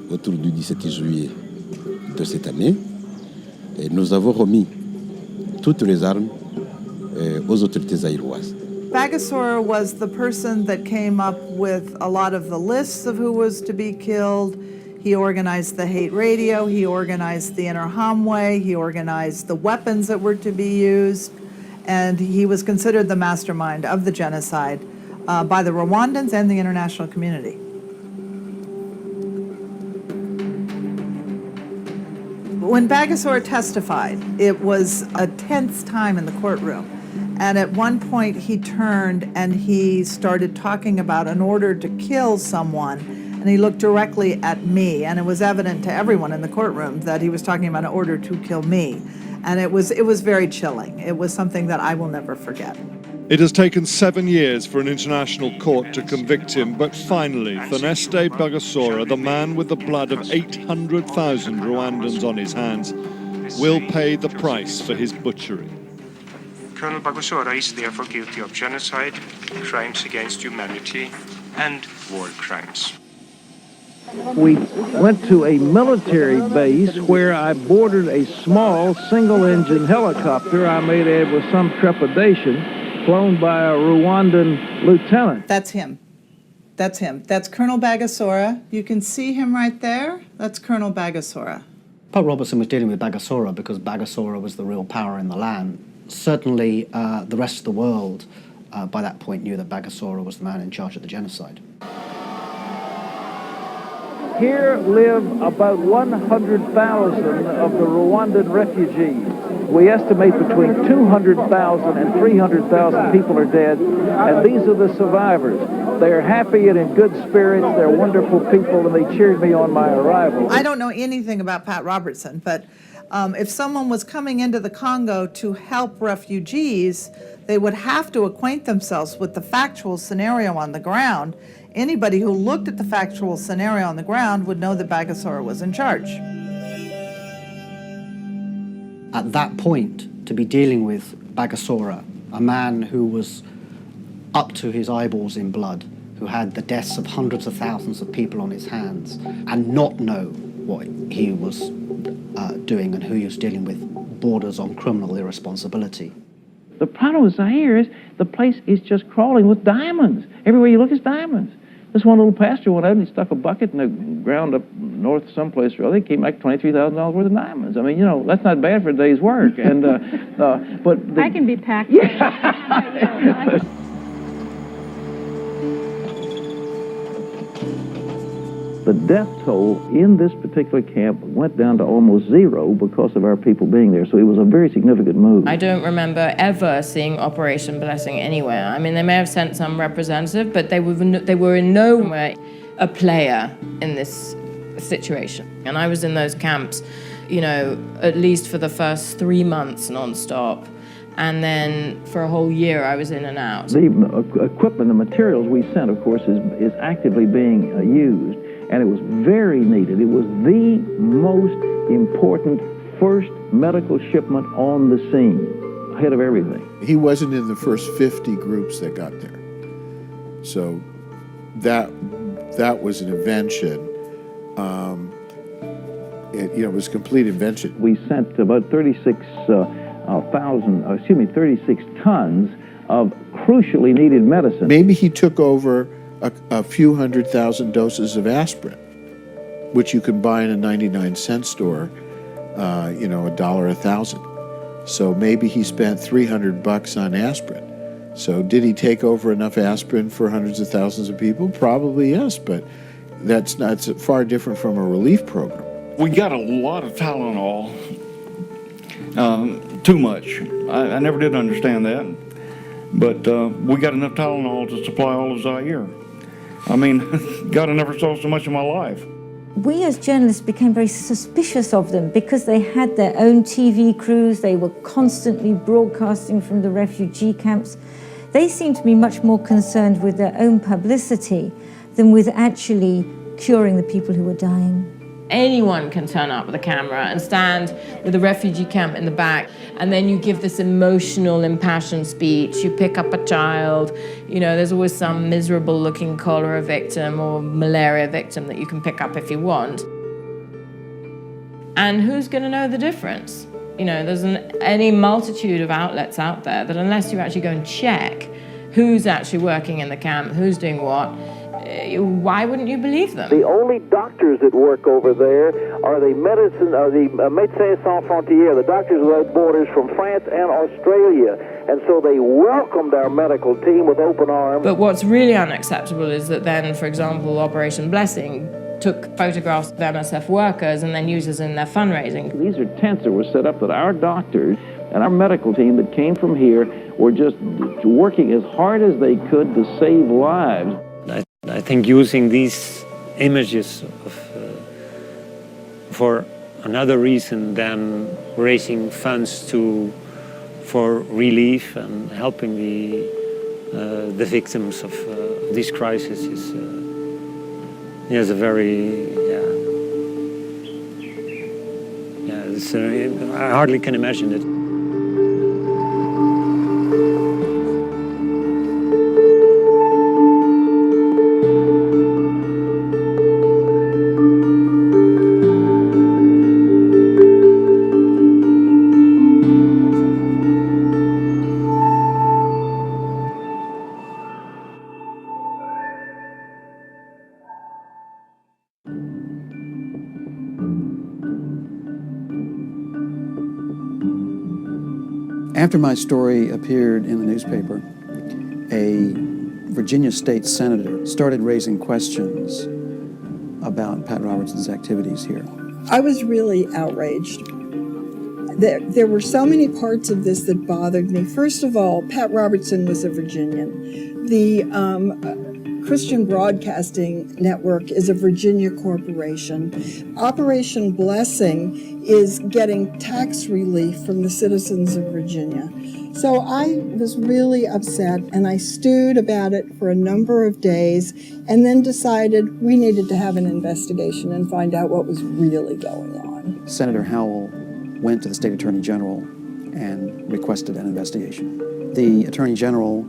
[SPEAKER 25] autour du 17 juillet de cette année, nous avons remis toutes les armes aux autorités zaïroises.
[SPEAKER 26] Bagosora was the person that came up with a lot of the lists of who was to be killed. He organized the hate radio, he organized the Interahamwe, he organized the weapons that were to be used, and he was considered the mastermind of the genocide by the Rwandans and the international community. When Bagosora testified, it was a tense time in the courtroom. And at one point he turned and he started talking about an order to kill someone. And he looked directly at me. And it was evident to everyone in the courtroom that he was talking about an order to kill me. And it was very chilling. It was something that I will never forget.
[SPEAKER 27] It has taken 7 years for an international court to convict him, but finally, Thaneste Bagosora, the man with the blood of 800,000 Rwandans on his hands, will pay the price for his butchery.
[SPEAKER 28] Colonel Bagosora is therefore guilty of genocide, crimes against humanity, and war crimes.
[SPEAKER 20] We went to a military base where I boarded a small single-engine helicopter I may add with some trepidation, flown by a Rwandan lieutenant.
[SPEAKER 26] That's him. That's Colonel Bagosora. You can see him right there. That's Colonel Bagosora.
[SPEAKER 1] Pat Robertson was dealing with Bagosora because Bagosora was the real power in the land. Certainly, the rest of the world by that point knew that Bagosora was the man in charge of the genocide.
[SPEAKER 20] Here live about 100,000 of the Rwandan refugees. We estimate between 200,000 and 300,000 people are dead, and these are the survivors. They're happy and in good spirits. They're wonderful people, and they cheered me on my arrival.
[SPEAKER 26] I don't know anything about Pat Robertson, but if someone was coming into the Congo to help refugees, they would have to acquaint themselves with the factual scenario on the ground. Anybody who looked at the factual scenario on the ground would know that Bagosora was in charge.
[SPEAKER 1] At that point, to be dealing with Bagosora, a man who was up to his eyeballs in blood, who had the deaths of hundreds of thousands of people on his hands, and not know what he was doing and who he was dealing with, borders on criminal irresponsibility.
[SPEAKER 20] The problem with Zaire is the place is just crawling with diamonds. Everywhere you look is diamonds. This one little pastor went out and he stuck a bucket in the ground up north someplace or other. He came back $23,000 worth of diamonds. I mean, you know, that's not bad for a day's work. And but
[SPEAKER 3] I can be packed.
[SPEAKER 20] Yeah. The death toll in this particular camp went down to almost zero because of our people being there. So it was a very significant move.
[SPEAKER 11] I don't remember ever seeing Operation Blessing anywhere. I mean, they may have sent some representative, but they were in no way a player in this situation. And I was in those camps, you know, at least for the first 3 months nonstop. And then for a whole year, I was in and out.
[SPEAKER 20] The equipment, the materials we sent, of course, is actively being used. And it was very needed. It was the most important first medical shipment on the scene, ahead of everything.
[SPEAKER 8] He wasn't in the first 50 groups that got there. So that was an invention. It was a complete invention.
[SPEAKER 20] We sent about 36 tons of crucially needed medicine.
[SPEAKER 8] Maybe he took over a few 100,000 doses of aspirin, which you can buy in a 99-cent store, $1 a thousand. So maybe he spent $300 on aspirin. So did he take over enough aspirin for hundreds of thousands of people? Probably yes, but that's far different from a relief program.
[SPEAKER 7] We got a lot of Tylenol, too much. I never did understand that, but we got enough Tylenol to supply all of Zaire. I mean, God, I never saw so much in my life.
[SPEAKER 12] We as journalists became very suspicious of them because they had their own TV crews, they were constantly broadcasting from the refugee camps. They seemed to be much more concerned with their own publicity than with actually curing the people who were dying.
[SPEAKER 11] Anyone can turn up with a camera and stand with a refugee camp in the back, and then you give this emotional, impassioned speech. You pick up a child. You know, there's always some miserable-looking cholera victim or malaria victim that you can pick up if you want. And who's going to know the difference? You know, there's any multitude of outlets out there that unless you actually go and check who's actually working in the camp, who's doing what, why wouldn't you believe them?
[SPEAKER 20] The only doctors that work over there are the Médecins Sans Frontières, the Doctors Without Borders from France and Australia. And so they welcomed our medical team with open arms.
[SPEAKER 11] But what's really unacceptable is that then, for example, Operation Blessing took photographs of MSF workers and then uses in their fundraising.
[SPEAKER 20] These are tents that were set up that our doctors and our medical team that came from here were just working as hard as they could to save lives.
[SPEAKER 5] I think using these images for another reason than raising funds for relief and helping the victims of this crisis is a very I hardly can imagine it.
[SPEAKER 15] After my story appeared in the newspaper, a Virginia state senator started raising questions about Pat Robertson's activities here.
[SPEAKER 3] I was really outraged. There were so many parts of this that bothered me. First of all, Pat Robertson was a Virginian. The Christian Broadcasting Network is a Virginia corporation. Operation Blessing is getting tax relief from the citizens of Virginia. So I was really upset, and I stewed about it for a number of days, and then decided we needed to have an investigation and find out what was really going on.
[SPEAKER 15] Senator Howell went to the state attorney general and requested an investigation. The attorney general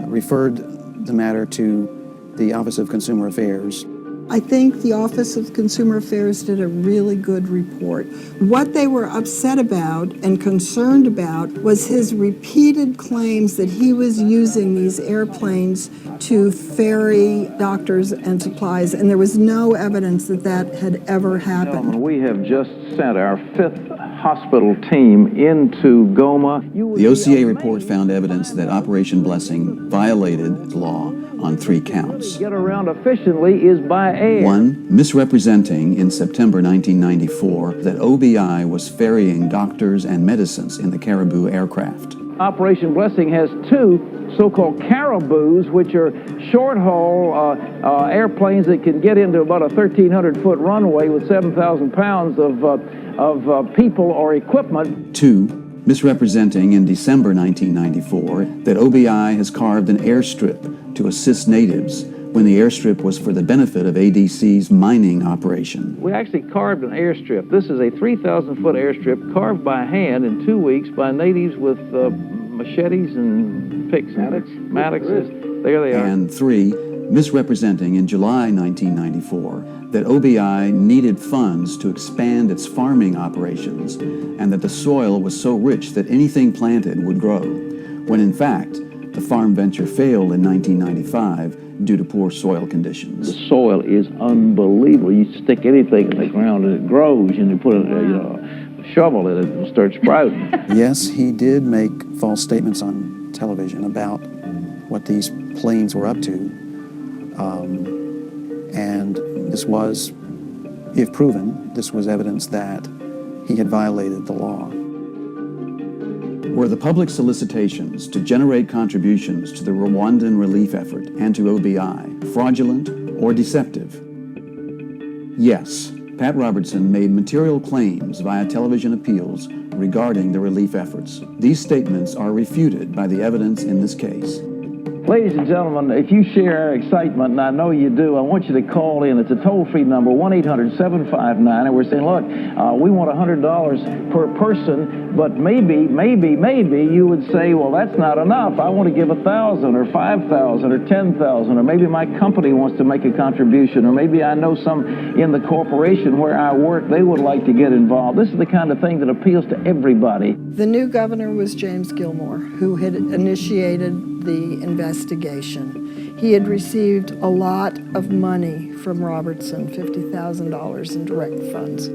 [SPEAKER 15] referred the matter to the Office of Consumer Affairs.
[SPEAKER 3] I think the Office of Consumer Affairs did a really good report. What they were upset about and concerned about was his repeated claims that he was using these airplanes to ferry doctors and supplies, and there was no evidence that that had ever happened.
[SPEAKER 20] Gentlemen, we have just sent our 5th hospital team into Goma.
[SPEAKER 15] The OCA report found evidence that Operation Blessing violated the law on 3 counts.
[SPEAKER 20] Get around efficiently is by air.
[SPEAKER 15] 1, misrepresenting in September 1994 that OBI was ferrying doctors and medicines in the Caribou aircraft.
[SPEAKER 20] Operation Blessing has 2 so-called caribous, which are short-haul airplanes that can get into about a 1,300-foot runway with 7,000 pounds of people or equipment.
[SPEAKER 15] 2, misrepresenting in December 1994 that OBI has carved an airstrip to assist natives when the airstrip was for the benefit of ADC's mining operation.
[SPEAKER 20] We actually carved an airstrip. This is a 3,000-foot airstrip carved by hand in 2 weeks by natives with machetes and picks. Mattocks. There they are.
[SPEAKER 15] And 3, misrepresenting in July 1994 that OBI needed funds to expand its farming operations and that the soil was so rich that anything planted would grow, when in fact, the farm venture failed in 1995 due to poor soil conditions.
[SPEAKER 20] The soil is unbelievable. You stick anything in the ground and it grows, and you put a shovel in it and it starts sprouting.
[SPEAKER 15] Yes, he did make false statements on television about what these planes were up to. And this was, if proven, this was evidence that he had violated the law. Were the public solicitations to generate contributions to the Rwandan relief effort and to OBI fraudulent or deceptive? Yes, Pat Robertson made material claims via television appeals regarding the relief efforts. These statements are refuted by the evidence in this case.
[SPEAKER 20] Ladies and gentlemen, if you share our excitement, and I know you do, I want you to call in. It's a toll-free number, 1-800-759, and we're saying, look, we want $100 per person, but maybe you would say, well, that's not enough. I want to give 1,000 or 5,000 or 10,000, or maybe my company wants to make a contribution, or maybe I know some in the corporation where I work, they would like to get involved. This is the kind of thing that appeals to everybody.
[SPEAKER 3] The new governor was James Gilmore, who had initiated the investigation. He had received a lot of money from Robertson, $50,000 in direct funds.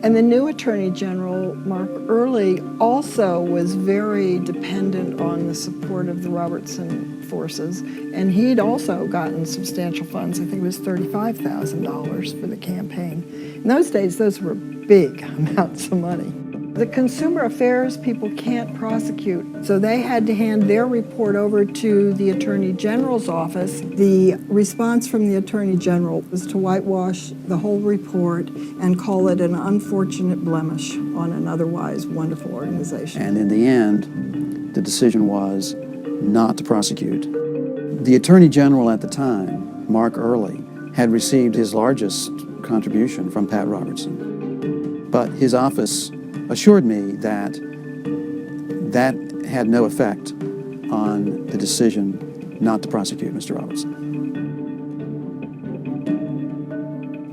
[SPEAKER 3] And the new Attorney General, Mark Earley, also was very dependent on the support of the Robertson forces, and he'd also gotten substantial funds. I think it was $35,000 for the campaign. In those days, those were big amounts of money. The consumer affairs people can't prosecute, so they had to hand their report over to the Attorney General's office. The response from the Attorney General was to whitewash the whole report and call it an unfortunate blemish on an otherwise wonderful organization.
[SPEAKER 15] And in the end, the decision was not to prosecute. The Attorney General at the time, Mark Earley, had received his largest contribution from Pat Robertson. But his office assured me that that had no effect on the decision not to prosecute Mr. Robertson.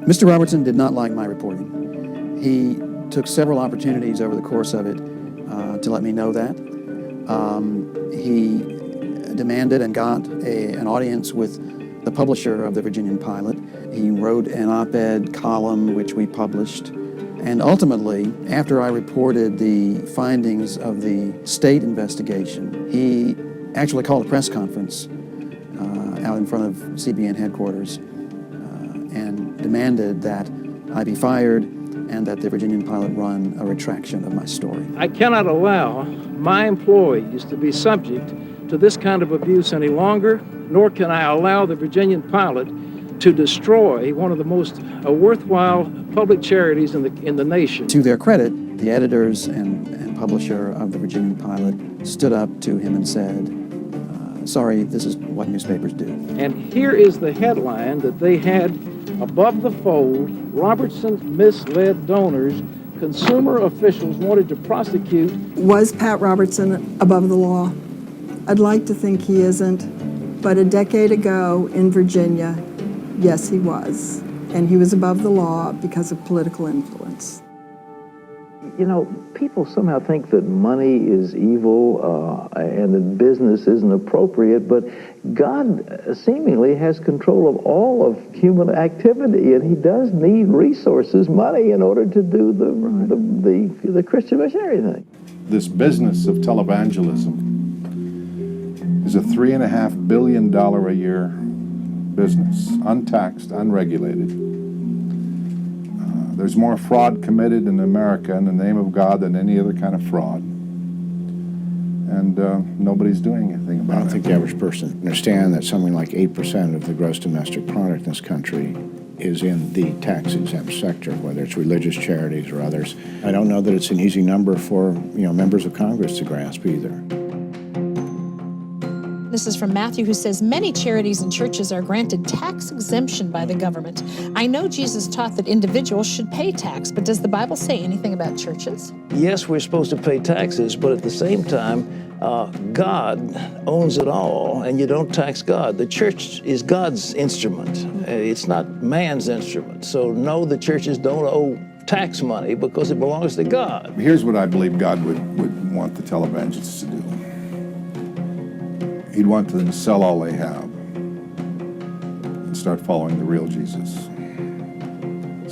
[SPEAKER 15] Mr. Robertson did not like my reporting. He took several opportunities over the course of it to let me know that. He demanded and got an audience with the publisher of the Virginian Pilot. He wrote an op-ed column which we published, And ultimately, after I reported the findings of the state investigation, he actually called a press conference out in front of CBN headquarters and demanded that I be fired and that the Virginian pilot run a retraction of my story.
[SPEAKER 20] I cannot allow my employees to be subject to this kind of abuse any longer, nor can I allow the Virginian pilot to destroy one of the most worthwhile public charities in the nation.
[SPEAKER 15] To their credit, the editors and publisher of the Virginian Pilot stood up to him and said, sorry, this is what newspapers do.
[SPEAKER 20] And here is the headline that they had above the fold: Robertson misled donors. Consumer officials wanted to prosecute.
[SPEAKER 3] Was Pat Robertson above the law? I'd like to think he isn't, but a decade ago in Virginia, yes, he was. And he was above the law because of political influence.
[SPEAKER 6] You know, people somehow think that money is evil and that business isn't appropriate, but God seemingly has control of all of human activity, and he does need resources, money, in order to do the Christian missionary thing.
[SPEAKER 23] This business of televangelism is a $3.5 billion a year business, untaxed, unregulated. There's more fraud committed in America in the name of God than any other kind of fraud. And nobody's doing anything about it.
[SPEAKER 9] I don't think the average person understands that something like 8% of the gross domestic product in this country is in the tax-exempt sector, whether it's religious charities or others. I don't know that it's an easy number for members of Congress to grasp either.
[SPEAKER 10] This is from Matthew, who says, many charities and churches are granted tax exemption by the government. I know Jesus taught that individuals should pay tax, but does the Bible say anything about churches?
[SPEAKER 6] Yes, we're supposed to pay taxes, but at the same time, God owns it all, and you don't tax God. The church is God's instrument. It's not man's instrument. So no, the churches don't owe tax money because it belongs to God.
[SPEAKER 23] Here's what I believe God would want the televangelists to do. He'd want them to sell all they have and start following the real Jesus.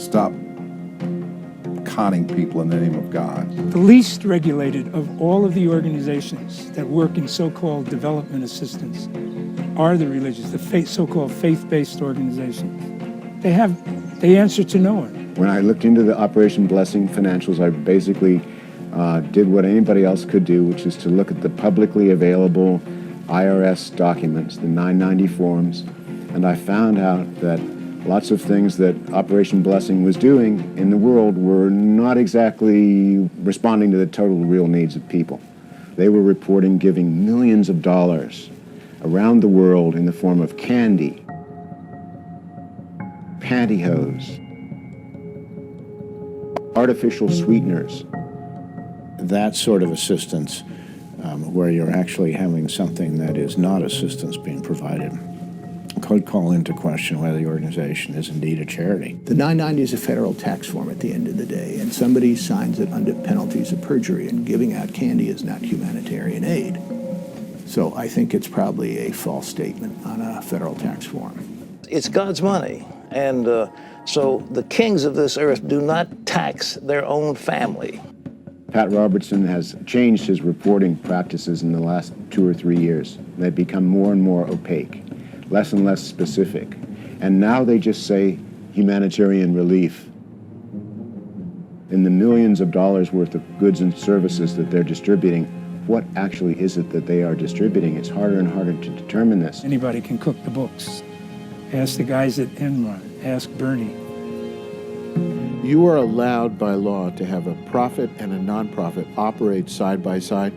[SPEAKER 23] Stop conning people in the name of God.
[SPEAKER 14] The least regulated of all of the organizations that work in so-called development assistance are the religious, the so-called faith-based organizations. They answer to no one.
[SPEAKER 24] When I looked into the Operation Blessing financials, I basically did what anybody else could do, which is to look at the publicly available IRS documents, the 990 forms, and I found out that lots of things that Operation Blessing was doing in the world were not exactly responding to the total real needs of people. They were reporting giving millions of dollars around the world in the form of candy, pantyhose, artificial sweeteners.
[SPEAKER 9] That sort of assistance, where you're actually having something that is not assistance being provided, could call into question whether the organization is indeed a charity.
[SPEAKER 16] The 990 is a federal tax form at the end of the day, and somebody signs it under penalties of perjury, and giving out candy is not humanitarian aid. So I think it's probably a false statement on a federal tax form.
[SPEAKER 6] It's God's money, and so the kings of this earth do not tax their own family.
[SPEAKER 24] Pat Robertson has changed his reporting practices in the last 2 or 3 years. They've become more and more opaque, less and less specific. And now they just say humanitarian relief. In the millions of dollars worth of goods and services that they're distributing, what actually is it that they are distributing? It's harder and harder to determine this.
[SPEAKER 14] Anybody can cook the books. Ask the guys at Enron. Ask Bernie.
[SPEAKER 8] You are allowed by law to have a profit and a nonprofit operate side by side,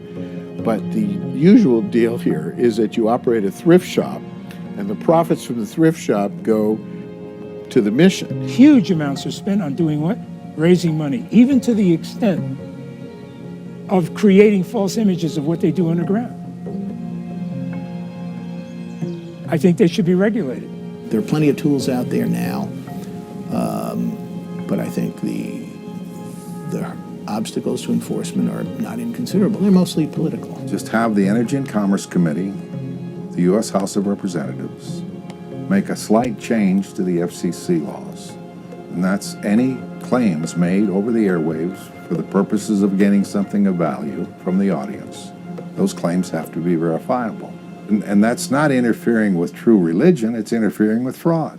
[SPEAKER 8] but the usual deal here is that you operate a thrift shop, and the profits from the thrift shop go to the mission.
[SPEAKER 14] Huge amounts are spent on doing what? Raising money, even to the extent of creating false images of what they do underground. I think they should be regulated.
[SPEAKER 16] There are plenty of tools out there now, but I think the obstacles to enforcement are not inconsiderable. They're mostly political.
[SPEAKER 23] Just have the Energy and Commerce Committee, the U.S. House of Representatives, make a slight change to the FCC laws. And that's any claims made over the airwaves for the purposes of getting something of value from the audience. Those claims have to be verifiable. And that's not interfering with true religion, it's interfering with fraud.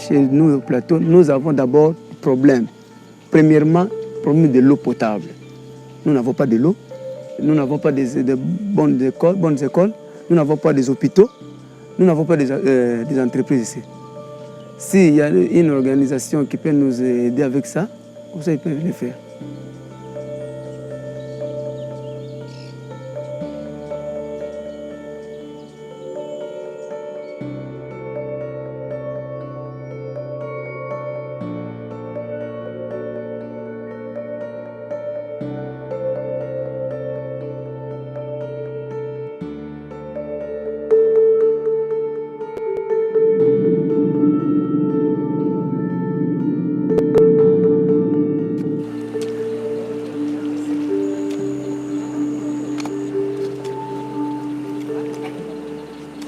[SPEAKER 2] Chez nous au plateau, nous avons d'abord des problèmes. Premièrement, problème de l'eau potable. Nous n'avons pas de l'eau, nous n'avons pas de bonnes écoles, nous n'avons pas des hôpitaux, nous n'avons pas des entreprises ici. S'il y a une organisation qui peut nous aider avec ça, ils peuvent le faire.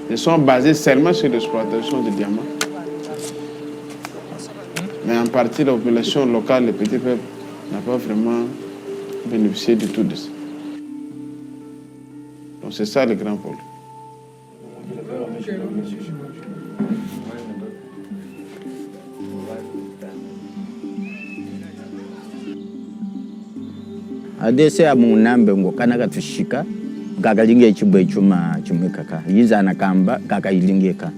[SPEAKER 4] Ils sont basés seulement sur l'exploitation du diamant. Mais en partie, la population locale, les petits peuples, n'a pas vraiment bénéficié du tout de ça. Donc c'est ça le grand problème.
[SPEAKER 13] Adese amunambe ngo kana katushika kakalinge chibwe chuma chumekaka yizana kamba kakayilingeka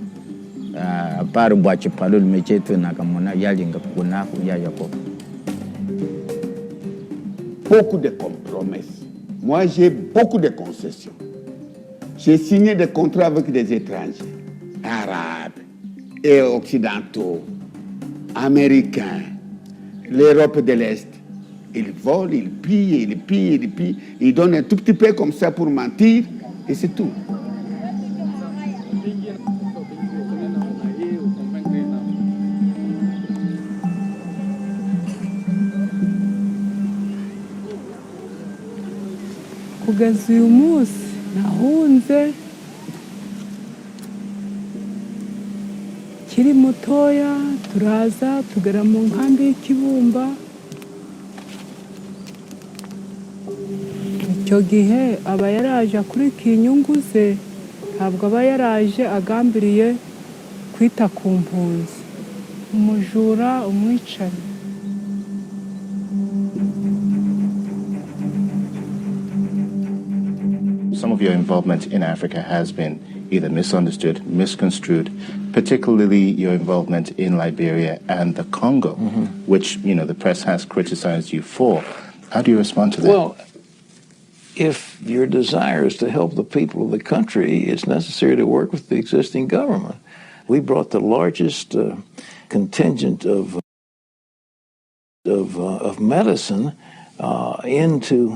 [SPEAKER 13] par bwa chipalo limechetu nakamona yalinga kunaku yayako.
[SPEAKER 17] Beaucoup de promesses. Moi, j'ai beaucoup de concessions. J'ai signé des contrats avec des étrangers, arabes et occidentaux, américains, l'Europe de l'Est. Ils volent, ils pillent, ils pillent, ils pillent. Ils donnent un tout petit peu comme ça pour mentir, et c'est tout.
[SPEAKER 18] Kugeza uyu munsi nahunze kiri mutoya turaza tugera mu nkambi y'Ikibumba. Icyo gihe aba yaraje akurikira inyungu ze, ntabwo aba yaraje agambiriye kwita ku mpunzi, umujura, umwicanyi.
[SPEAKER 19] Some of your involvement in Africa has been either misunderstood, misconstrued, particularly your involvement in Liberia and the Congo, which, the press has criticized you for. How do you respond to that?
[SPEAKER 6] Well, if your desire is to help the people of the country, it's necessary to work with the existing government. We brought the largest contingent of medicine into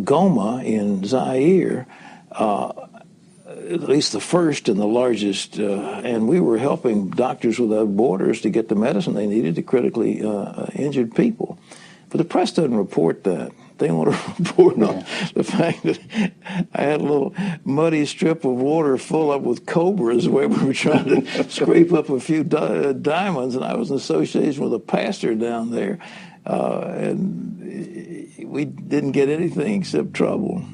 [SPEAKER 6] Goma in Zaire, at least the first and the largest, and we were helping Doctors Without Borders to get the medicine they needed to critically injured people. But the press doesn't report that. They want to report on the fact that I had a little muddy strip of water full up with cobras where we were trying to scrape up a few diamonds, and I was in association with a pastor down there, and we didn't get anything except trouble.